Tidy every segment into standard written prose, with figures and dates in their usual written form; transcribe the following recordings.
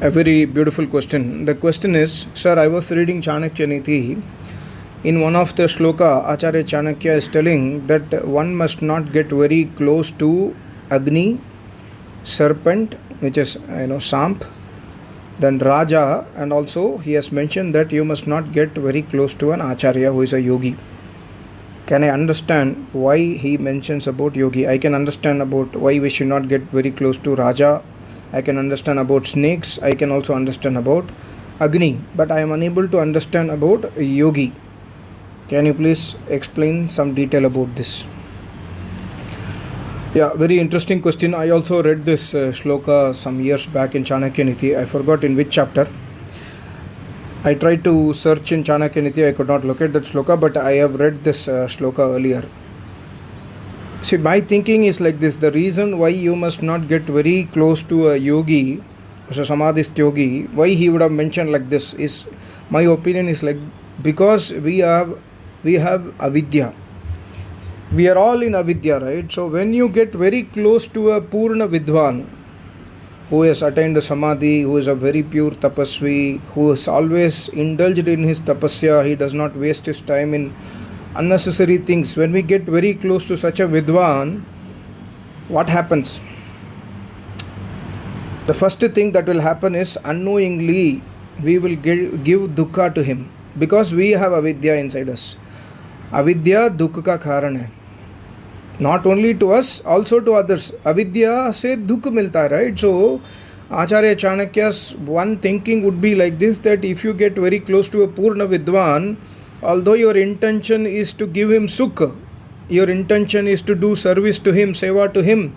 A very beautiful question. The question is, sir, I was reading Chanakya Niti. In one of the shloka, Acharya Chanakya is telling that one must not get very close to Agni, serpent, which is Samp, then Raja, and also he has mentioned that you must not get very close to an Acharya who is a yogi. Can I understand why he mentions about yogi? I can understand about why we should not get very close to Raja. I can understand about snakes. I can also understand about Agni. But I am unable to understand about yogi. Can you please explain some detail about this? Yeah, very interesting question. I also read this shloka some years back in Chanakya Niti. I forgot in which chapter. I tried to search in Chanakya Niti. I could not locate that shloka, but I have read this shloka earlier. See, my thinking is like this. The reason why you must not get very close to a yogi, so samadhist yogi, why he would have mentioned like this is, my opinion is like, because we have avidya. We are all in avidya, right? So when you get very close to a purna vidwan, who has attained a samadhi, who is a very pure tapasvi, who is always indulged in his tapasya, he does not waste his time in unnecessary things. When we get very close to such a vidwan, what happens? The first thing that will happen is unknowingly we will give dukkha to him, because we have avidya inside us. Avidya dukkha ka karan hai. Not only to us, also to others. Avidya se dukh milta hai, right? So Acharya Chanakya's one thinking would be like this, that if you get very close to a purna vidwan, although your intention is to give him sukha, your intention is to do service to him, seva to him,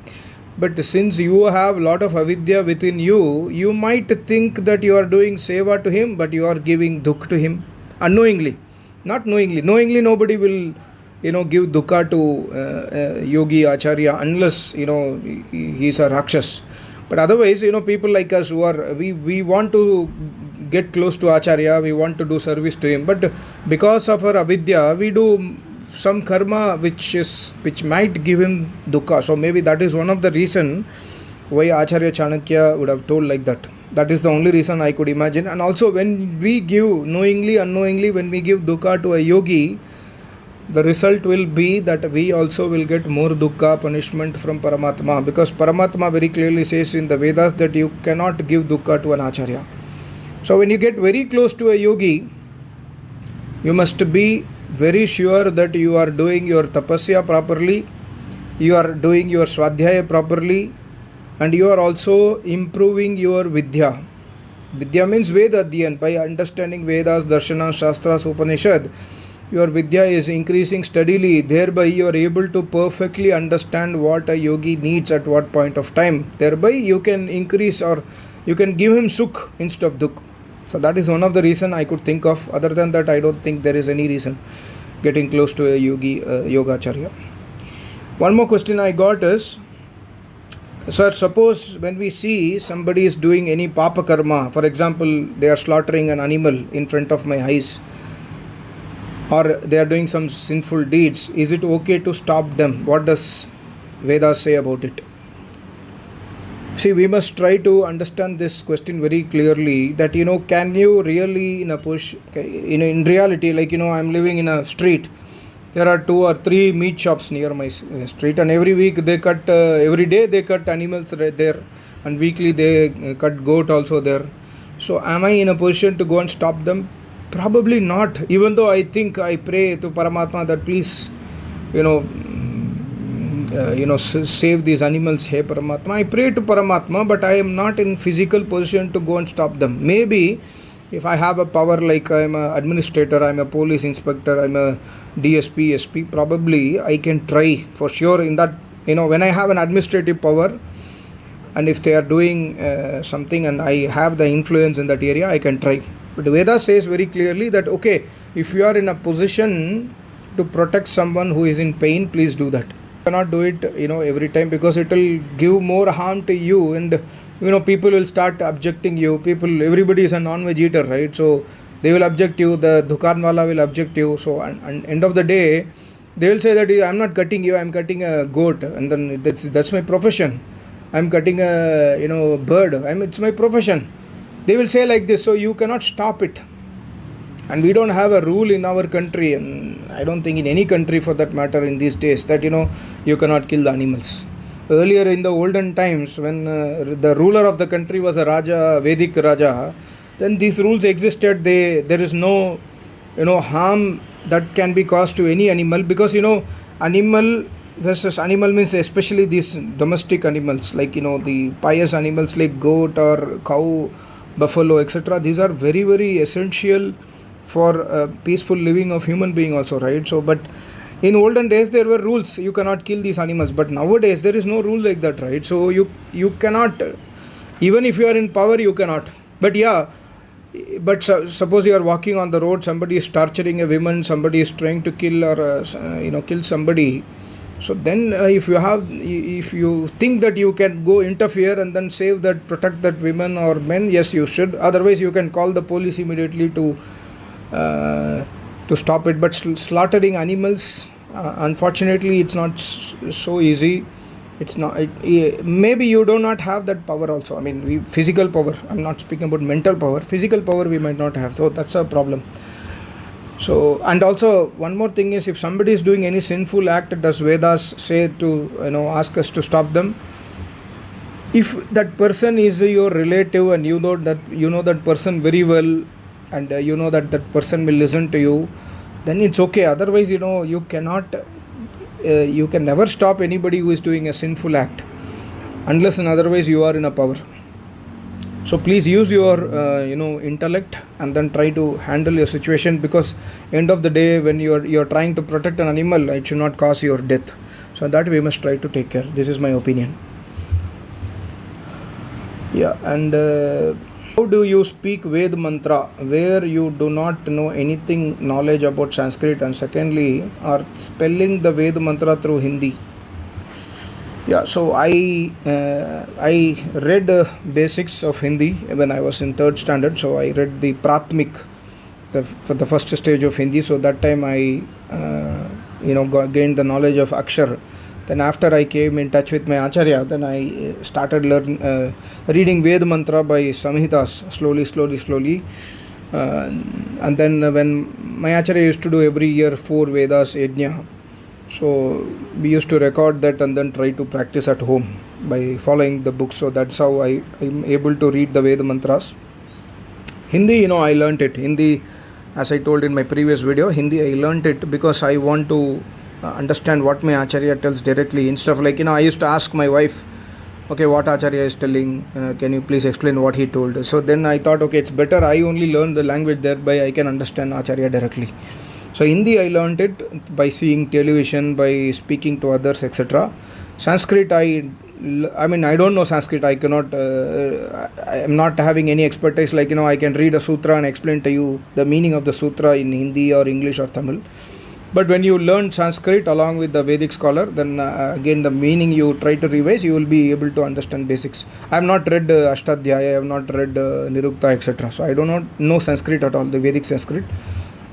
but since you have lot of avidya within you, you might think that you are doing seva to him, but you are giving dukh to him unknowingly, not knowingly. Knowingly nobody will give dukkha to yogi acharya unless he is a rakshas. But otherwise, people like us who are, we want to get close to acharya, we want to do service to him, but because of our avidya we do some karma which might give him dukkha. So maybe that is one of the reason why Acharya Chanakya would have told like that. That is the only reason I could imagine. And also when we give knowingly, unknowingly, when we give dukkha to a yogi, the result will be that we also will get more dukkha, punishment from Paramatma, because Paramatma very clearly says in the Vedas that you cannot give dukkha to an acharya. So when you get very close to a yogi, you must be very sure that you are doing your tapasya properly, you are doing your swadhyaya properly, and you are also improving your vidya. Vidya means Veda Adhyan. By understanding Vedas, Darshanas, Shastras, Upanishad, your vidya is increasing steadily. Thereby you are able to perfectly understand what a yogi needs at what point of time. Thereby you can increase, or you can give him sukh instead of dukh. So that is one of the reason I could think of. Other than that, I don't think there is any reason getting close to a yogi, yogacharya. One more question I got is, sir, suppose when we see somebody is doing any papa karma, for example, they are slaughtering an animal in front of my eyes, or they are doing some sinful deeds, is it okay to stop them? What does Vedas say about it? See, we must try to understand this question very clearly, that can you really in reality, like I'm living in a street, there are 2 or 3 meat shops near my street, and every week they cut, every day they cut animals right there, and weekly they cut goat also there. So am I in a position to go and stop them? Probably not, even though I think I pray to Paramatma that please save these animals, hey Paramatma. I pray to Paramatma, but I am not in physical position to go and stop them. Maybe if I have a power, like I am an administrator, I am a police inspector, I am a DSP, SP, probably I can try for sure in that, when I have an administrative power, and if they are doing something and I have the influence in that area, I can try. But Veda says very clearly that, okay, if you are in a position to protect someone who is in pain, please do that. You cannot do it, every time, because it will give more harm to you, and people will start objecting you. Everybody is a non-veg eater, right? So they will object you, the dukan wala will object you. So and end of the day, they will say that I'm not cutting you, I'm cutting a goat, and then that's my profession. I'm cutting a bird. It's my profession. They will say like this, so you cannot stop it. And we don't have a rule in our country, and I don't think in any country for that matter in these days, that you cannot kill the animals. Earlier in the olden times, when the ruler of the country was a Raja, Vedic Raja, then these rules existed. There is no harm that can be caused to any animal, because animal versus animal means especially these domestic animals, like the pious animals like goat or cow, buffalo, etc. These are very, very essential for peaceful living of human being also, right? So, but in olden days there were rules, you cannot kill these animals, but nowadays there is no rule like that, right? So you cannot, even if you are in power, you cannot. But yeah, but suppose you are walking on the road, somebody is torturing a woman, somebody is trying to kill or kill somebody. So then if you think that you can go interfere and then save that, protect that woman or men, yes, you should. Otherwise you can call the police immediately to stop it. But slaughtering animals, unfortunately it's not so easy. It's not, maybe you do not have that power also. I mean, physical power, I'm not speaking about mental power, physical power we might not have, so that's a problem. So, and also one more thing is, if somebody is doing any sinful act, does Vedas say to ask us to stop them? If that person is your relative and you know that person very well, and that person will listen to you, then it's okay. Otherwise you cannot, you can never stop anybody who is doing a sinful act, unless and otherwise you are in a power. So please use your intellect and then try to handle your situation, because end of the day, when you're trying to protect an animal, it should not cause your death. So that we must try to take care. This is my opinion. Yeah. And how do you speak Ved mantra where you do not know anything knowledge about Sanskrit, and secondly are spelling the Ved mantra through Hindi? Yeah, so I read basics of Hindi when I was in 3rd standard. So I read the Pratmik, for the first stage of Hindi. So that time I gained the knowledge of Akshar. Then after I came in touch with my Acharya, then I started reading Ved mantra by Samhitas slowly. And then when my Acharya used to do every year 4 Vedas Yajna, so we used to record that and then try to practice at home by following the book. So that's how I'm able to read the Veda mantras. Hindi, I learnt it. Hindi, as I told in my previous video, Hindi I learnt it because I want to understand what my Acharya tells directly. Instead of I used to ask my wife, okay, what Acharya is telling, can you please explain what he told? So then I thought, okay, it's better I only learn the language, thereby I can understand Acharya directly. So Hindi I learned it by seeing television, by speaking to others, etc. Sanskrit I don't know Sanskrit. I cannot, I am not having any expertise. I can read a sutra and explain to you the meaning of the sutra in Hindi or English or Tamil. But when you learn Sanskrit along with the Vedic scholar, then again the meaning you try to revise, you will be able to understand basics. I have not read Ashtadhyaya, I have not read Nirukta, etc. So I do not know Sanskrit at all, the Vedic Sanskrit.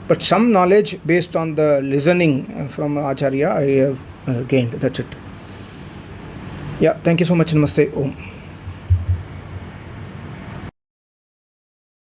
But some knowledge based on the listening from Acharya I have gained. That's it. Yeah, thank you so much. Namaste. Om.